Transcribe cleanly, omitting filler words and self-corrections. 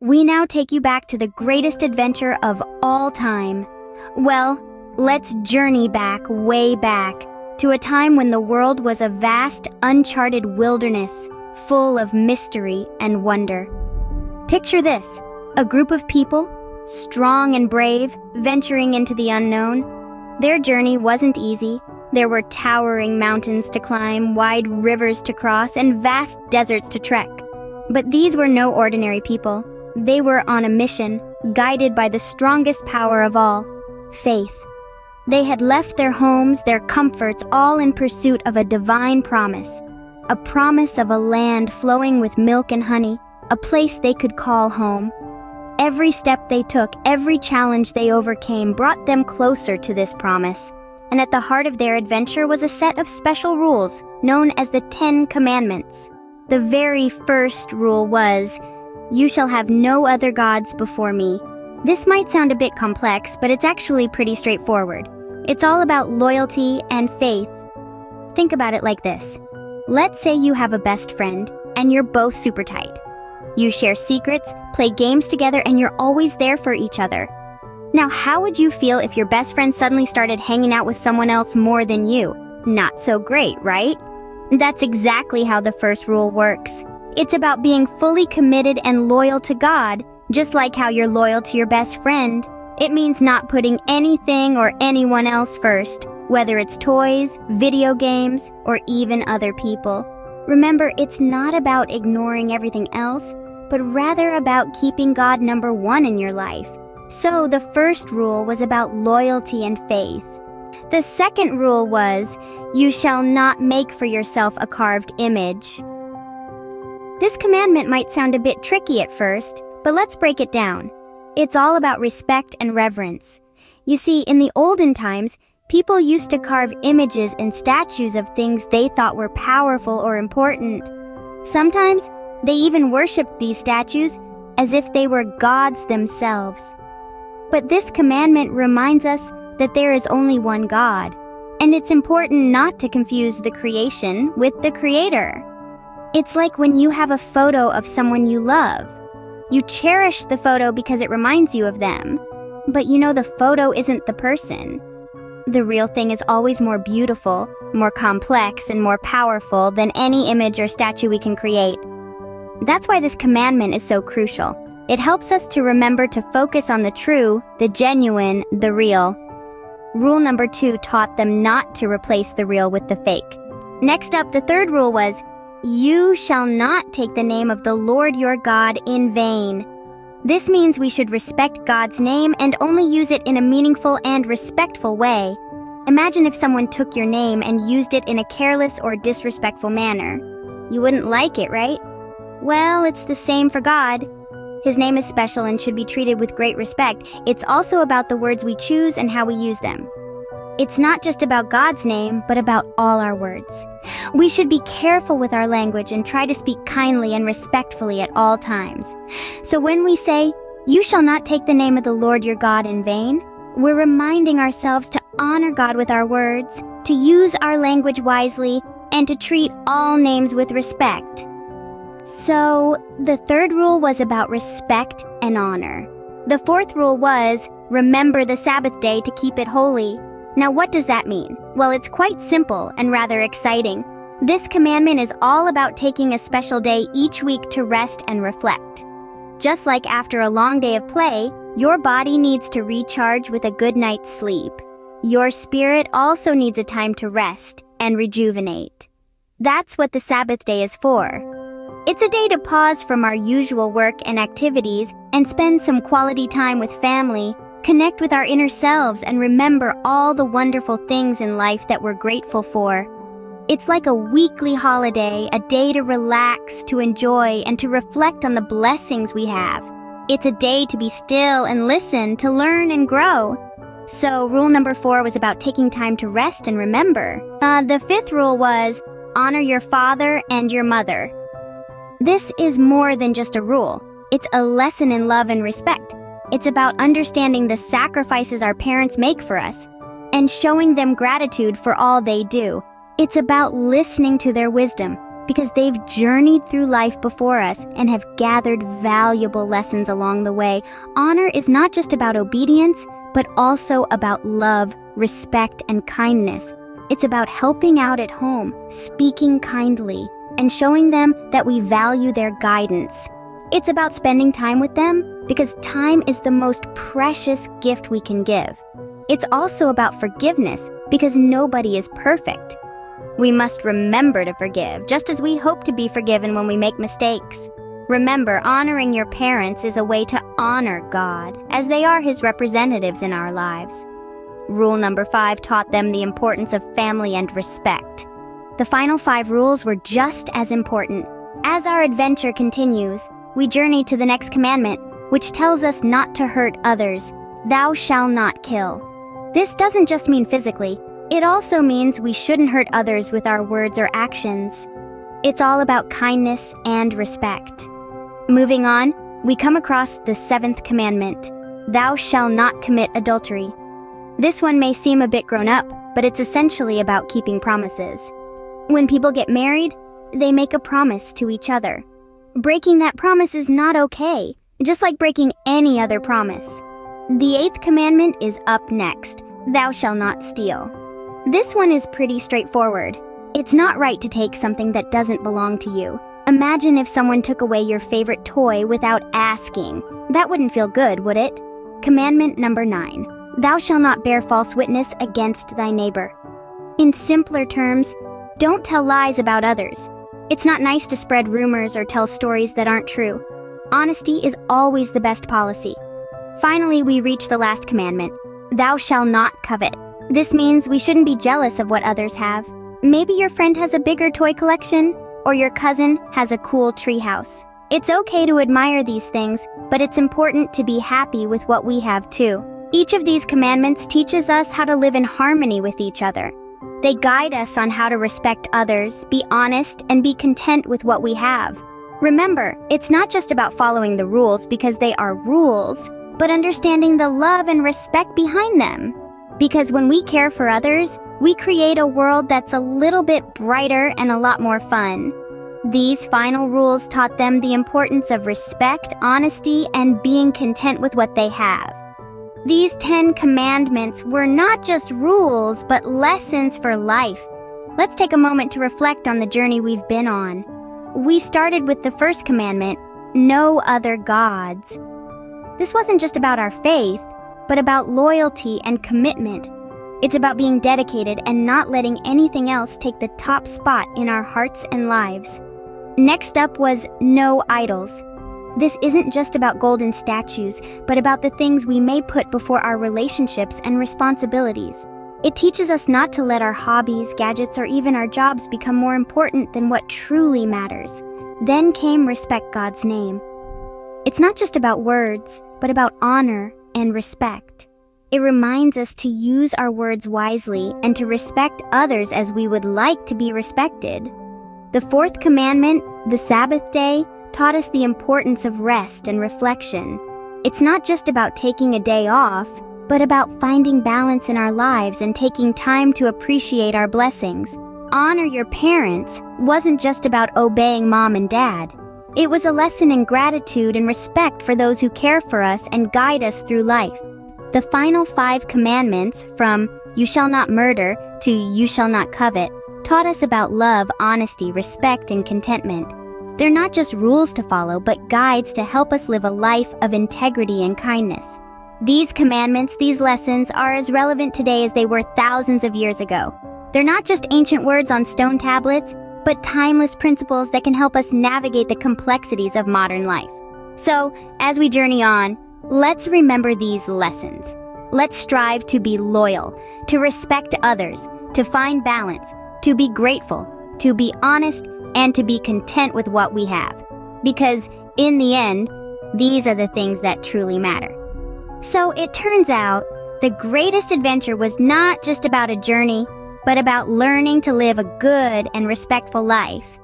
We now take you back to the greatest adventure of all time. Well, let's journey back, way back, to a time when the world was a vast, uncharted wilderness, full of mystery and wonder. Picture this, a group of people, strong and brave, venturing into the unknown. Their journey wasn't easy. There were towering mountains to climb, wide rivers to cross, and vast deserts to trek. But these were no ordinary people. They were on a mission, guided by the strongest power of all, faith. They had left their homes, their comforts, all in pursuit of a divine promise. A promise of a land flowing with milk and honey, a place they could call home. Every step they took, every challenge they overcame brought them closer to this promise. And at the heart of their adventure was a set of special rules, known as the 10 Commandments. The very first rule was, "You shall have no other gods before me." This might sound a bit complex, but it's actually pretty straightforward. It's all about loyalty and faith. Think about it like this. Let's say you have a best friend, and you're both super tight. You share secrets, play games together, and you're always there for each other. Now, how would you feel if your best friend suddenly started hanging out with someone else more than you? Not so great, right? That's exactly how the first rule works. It's about being fully committed and loyal to God, just like how you're loyal to your best friend. It means not putting anything or anyone else first, whether it's toys, video games, or even other people. Remember, it's not about ignoring everything else, but rather about keeping God number one in your life. So the first rule was about loyalty and faith. The second rule was, "You shall not make for yourself a carved image." This commandment might sound a bit tricky at first, but let's break it down. It's all about respect and reverence. You see, in the olden times, people used to carve images and statues of things they thought were powerful or important. Sometimes, they even worshipped these statues as if they were gods themselves. But this commandment reminds us that there is only one God, and it's important not to confuse the creation with the Creator. It's like when you have a photo of someone you love. You cherish the photo because it reminds you of them, but you know the photo isn't the person. The real thing is always more beautiful, more complex, and more powerful than any image or statue we can create. That's why this commandment is so crucial. It helps us to remember to focus on the true, the genuine, the real. Rule number 2 taught them not to replace the real with the fake. Next up, the third rule was, "You shall not take the name of the Lord your God in vain." This means we should respect God's name and only use it in a meaningful and respectful way. Imagine if someone took your name and used it in a careless or disrespectful manner. You wouldn't like it, right? Well, it's the same for God. His name is special and should be treated with great respect. It's also about the words we choose and how we use them. It's not just about God's name, but about all our words. We should be careful with our language and try to speak kindly and respectfully at all times. So when we say, "You shall not take the name of the Lord your God in vain," we're reminding ourselves to honor God with our words, to use our language wisely, and to treat all names with respect. So, the third rule was about respect and honor. The fourth rule was, remember the Sabbath day to keep it holy. Now what does that mean? Well, it's quite simple and rather exciting. This commandment is all about taking a special day each week to rest and reflect. Just like after a long day of play, your body needs to recharge with a good night's sleep. Your spirit also needs a time to rest and rejuvenate. That's what the Sabbath day is for. It's a day to pause from our usual work and activities and spend some quality time with family, connect with our inner selves, and remember all the wonderful things in life that we're grateful for. It's like a weekly holiday, a day to relax, to enjoy, and to reflect on the blessings we have. It's a day to be still and listen, to learn and grow. So rule number 4 was about taking time to rest and remember. The fifth rule was, honor your father and your mother. This is more than just a rule. It's a lesson in love and respect. It's about understanding the sacrifices our parents make for us and showing them gratitude for all they do. It's about listening to their wisdom, because they've journeyed through life before us and have gathered valuable lessons along the way. Honor is not just about obedience, but also about love, respect, and kindness. It's about helping out at home, speaking kindly, and showing them that we value their guidance. It's about spending time with them because time is the most precious gift we can give. It's also about forgiveness because nobody is perfect. We must remember to forgive, just as we hope to be forgiven when we make mistakes. Remember, honoring your parents is a way to honor God, as they are His representatives in our lives. Rule number 5 taught them the importance of family and respect. The final 5 rules were just as important. As our adventure continues, we journey to the next commandment, which tells us not to hurt others. Thou shalt not kill. This doesn't just mean physically. It also means we shouldn't hurt others with our words or actions. It's all about kindness and respect. Moving on, we come across the 7th commandment. Thou shalt not commit adultery. This one may seem a bit grown up, but it's essentially about keeping promises. When people get married, they make a promise to each other. Breaking that promise is not okay, just like breaking any other promise. The 8th commandment is up next. Thou shalt not steal. This one is pretty straightforward. It's not right to take something that doesn't belong to you. Imagine if someone took away your favorite toy without asking. That wouldn't feel good, would it? Commandment number 9. Thou shalt not bear false witness against thy neighbor. In simpler terms, don't tell lies about others. It's not nice to spread rumors or tell stories that aren't true. Honesty is always the best policy. Finally, we reach the last commandment. Thou shalt not covet. This means we shouldn't be jealous of what others have. Maybe your friend has a bigger toy collection, or your cousin has a cool treehouse. It's okay to admire these things, but it's important to be happy with what we have too. Each of these commandments teaches us how to live in harmony with each other. They guide us on how to respect others, be honest, and be content with what we have. Remember, it's not just about following the rules because they are rules, but understanding the love and respect behind them. Because when we care for others, we create a world that's a little bit brighter and a lot more fun. These final rules taught them the importance of respect, honesty, and being content with what they have. These 10 commandments were not just rules, but lessons for life. Let's take a moment to reflect on the journey we've been on. We started with the first commandment, no other gods. This wasn't just about our faith, but about loyalty and commitment. It's about being dedicated and not letting anything else take the top spot in our hearts and lives. Next up was no idols. This isn't just about golden statues, but about the things we may put before our relationships and responsibilities. It teaches us not to let our hobbies, gadgets, or even our jobs become more important than what truly matters. Then came respect God's name. It's not just about words, but about honor and respect. It reminds us to use our words wisely and to respect others as we would like to be respected. The 4th commandment, the Sabbath day, taught us the importance of rest and reflection. It's not just about taking a day off, but about finding balance in our lives and taking time to appreciate our blessings. Honor your parents wasn't just about obeying mom and dad. It was a lesson in gratitude and respect for those who care for us and guide us through life. The final 5 commandments, from you shall not murder to you shall not covet, taught us about love, honesty, respect, and contentment. They're not just rules to follow, but guides to help us live a life of integrity and kindness. These commandments, these lessons, are as relevant today as they were thousands of years ago. They're not just ancient words on stone tablets, but timeless principles that can help us navigate the complexities of modern life. So, as we journey on, let's remember these lessons. Let's strive to be loyal, to respect others, to find balance, to be grateful, to be honest, and to be content with what we have. Because, in the end, these are the things that truly matter. So, it turns out, the greatest adventure was not just about a journey, but about learning to live a good and respectful life.